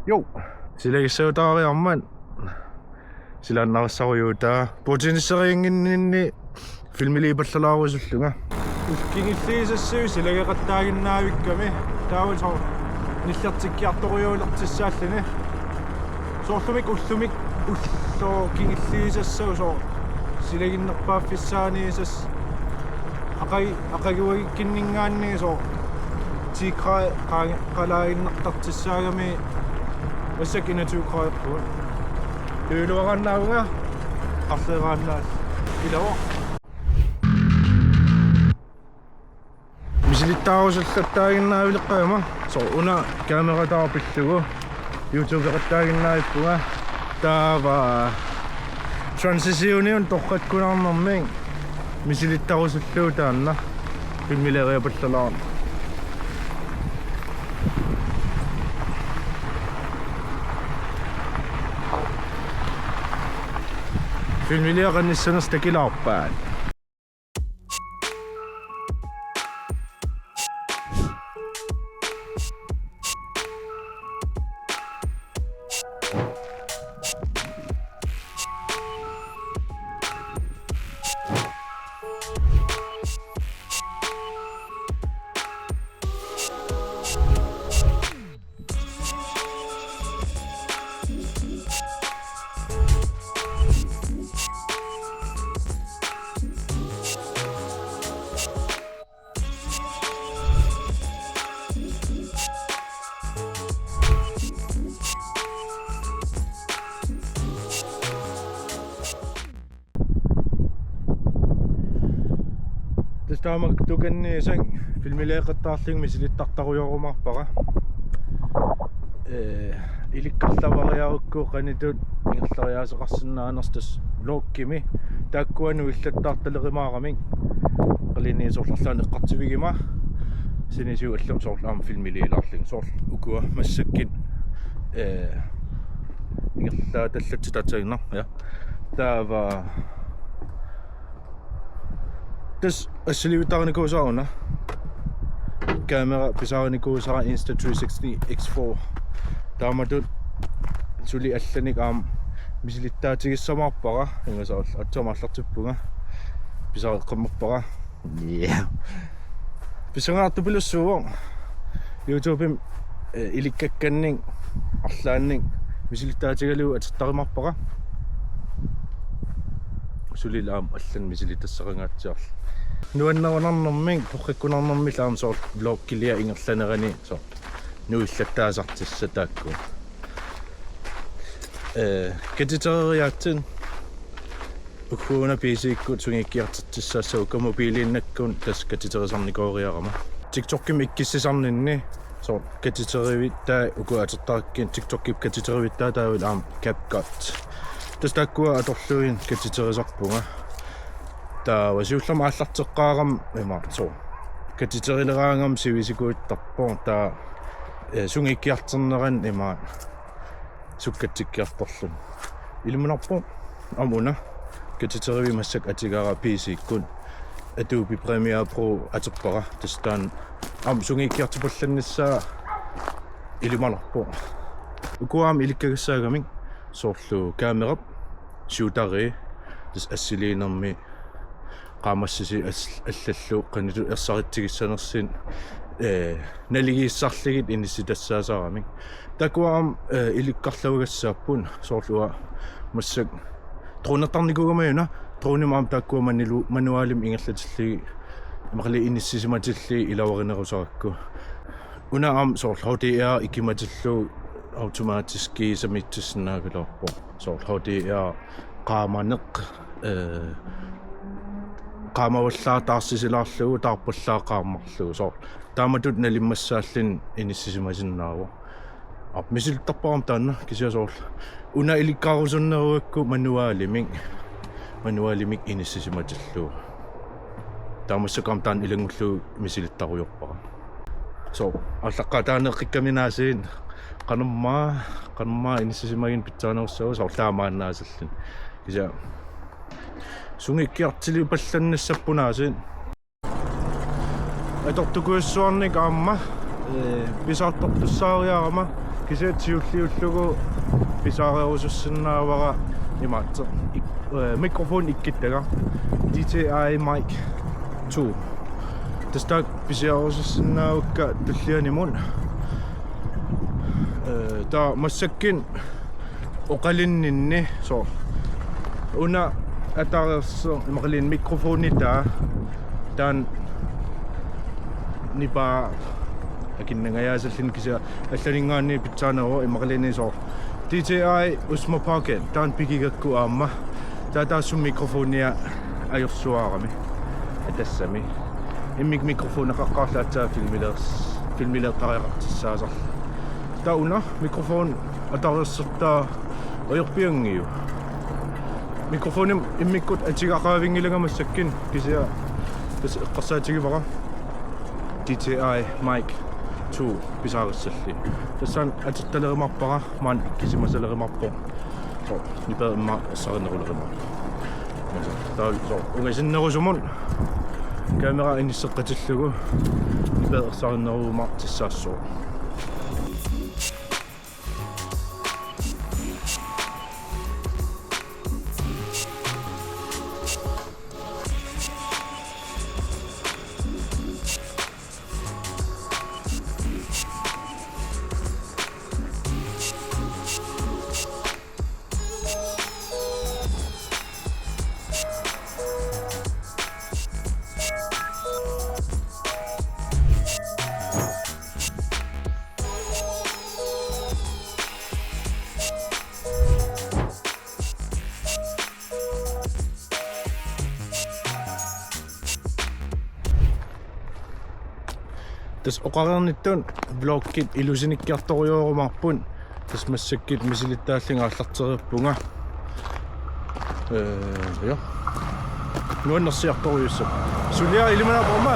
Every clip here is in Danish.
Jo, sillä seutaariamman sillä narsarujuutaa putinisseriinginni filmiliipallalaarusulluga uskingilliisassu silagaqattaaginnaavikkami taawal nillertikkiartoriuulertissaallani soorlumik ullumik ullorkingilliisassu so silaginnerpaaffissaaniisas aqagiuagikkinningaanni so tikra qalaaginnertartissaagami wasakinatuuqaaqquun yuluarannaunga arleeraannaas ilawa misilittaarusallattaaginnaavileqqaama so una kaameratarpillugu YouTube-eqattaaginnaavippuga taava transitioniun torqakkunarnerming misilittarusullu taanna filmileriapallalaarna filmiliaqannissanersta kilaarpaat Taamak tukenniisang filmileeqattaarling misilittartaruyorumarpaqa ilikkarlavariarukku qanitut ingerlariaaseqarsinnaanertas vloggimi taakkuanu illattaartalerimaaraming qaliniisorlarlaan eqqartivigima sinisiu allam soorlaam filmiliilarling soor ukua massakkin ingerlaa tallatitaatagna ja taava tas asiliutarnikuusaaruna kamera pisaarnikuusara Insta360 X4 taamatut suli allanik aam misilittaatigissamarpara ingasaarl atsomaarlartippuga pisaareqqammarpara pisangaartupilussuuq YouTube'im ilikkakkanning arlaanning misilittaatigaluu atertarimarpara sulilaam allan misilitassaqangaatiarl nuannerunarnerming toqqikkunarnermillaam soor vloggilia ingerlanerani so nuillattaasartissa taakku katitereriaatsin ukkuuna pisiikkut sungikkiartartissaassauka mobiiliinnakkuun tas katiterisarnikooriarama TikTokim ikkissisarninni so katiterivittaa ukuatertaakkin TikTokip katiterivittaa taavil CapCut tas taakkua atorluin katiterisarpunga taava siullama allarteqqaaram ima so katiterileraangam sivisikuittarpor taa sungikkiarterneran ima sukkatsikkiartorlun ilmunarpo amuna katiteravimassak atigara pisiikkun Adobe Premiere Pro aterpara tastaan sungikkiartipallannissaa ilimalarpo ukuam ilikkagassaagaming soorlu kaamerap siutari tas assiliinermi qaamassisi allallu qanitu ersarittigissanersin naligiissarligit inissitassaasaraming takuam ilikkarlavugassaappun soorlua massak tronertarnikugamayuna tronimaam takkua manuaalim ingerlatilligi maqali inissisimatilli ilawarinerusarакку una am soorl HDR ikimatillu automatiski samittisnaagalorpo soorl HDR qaamaneq qaamavallaataarsisilaarlugu taarpallaaqaammarlugu soorl taamatut nalimmassaallin inissisimasinnaavo misiltarparam taanna kisia soorl una ilikkarusunneruakku manuaalimik inissisimatillu taamassakam taan ilangullu misilittaruyorpara so allaqqataaneqqikkaminaasiin qanammaa inissisimaagin pitsaanерсаа soorlaamaannaasallin kisia sungikkiartilipallannassappunaasiin atortukuissuarnik aamma pisaartortussaariarama кисиатсиуллиуллугу писаариорусуссиннаавара имаатсо микрофон иккиттага DJI Mic 2 тастак писаариорусуссиннаавакка туллианимун та массаккин оқалиннинни со уна атаарерсо имақалин микрофонитаа таан нипа акиннагаяасаллин кися алланингаани питсаанеро имақалини со DJI Osmo Pocket таан пигигакку аама таатаассум микрофония ajorsuarami atassami immik mikrofon qaqqaarlaatsaa filmileeqqariaqartissaasar tauna mikrofon atarersertaa oyorpiangiu mikrofonim immikkut atigaqaavingilangamasakkin kisia tas eqqarsaatigivara DJI Mic 2 pisaarissalli tassan atittalerimarpara maan ikkisimasalerimarpo so nipa imma sarnerulerimarpo so ungasinnerusumun kamera inisseqqatillugu ipaersarneruma tissaassoo tas oqarernittun vloggit ilusinikkiartoriuorumarpun tas massakkit misilittaallingaаллартериуппунга ja nuannersiartoriussa sulia ilimanaporma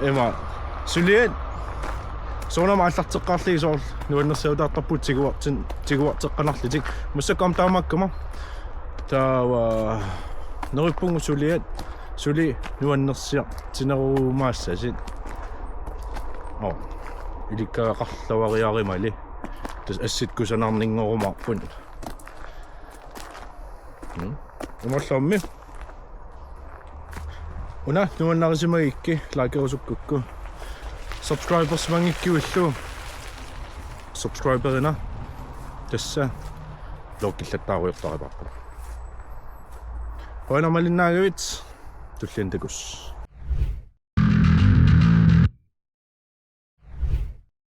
ema suliat soonamaallarteqqaarligi soor nuannersiutaartarput tiguarteqqanarlitik massakam taamakkama tawa norippungu suliat suli nuannersia tinerumaassasит иликкаақарлавариаримали тас асситкусанарнингоруmarpun умаллаамми уна нуаннарисимагикки лайкерусуккукку subscribers мангиккиуллу subscriberina тасса локкиллаттааруйортарипарпа Hoina malinnaagavit tullintaqus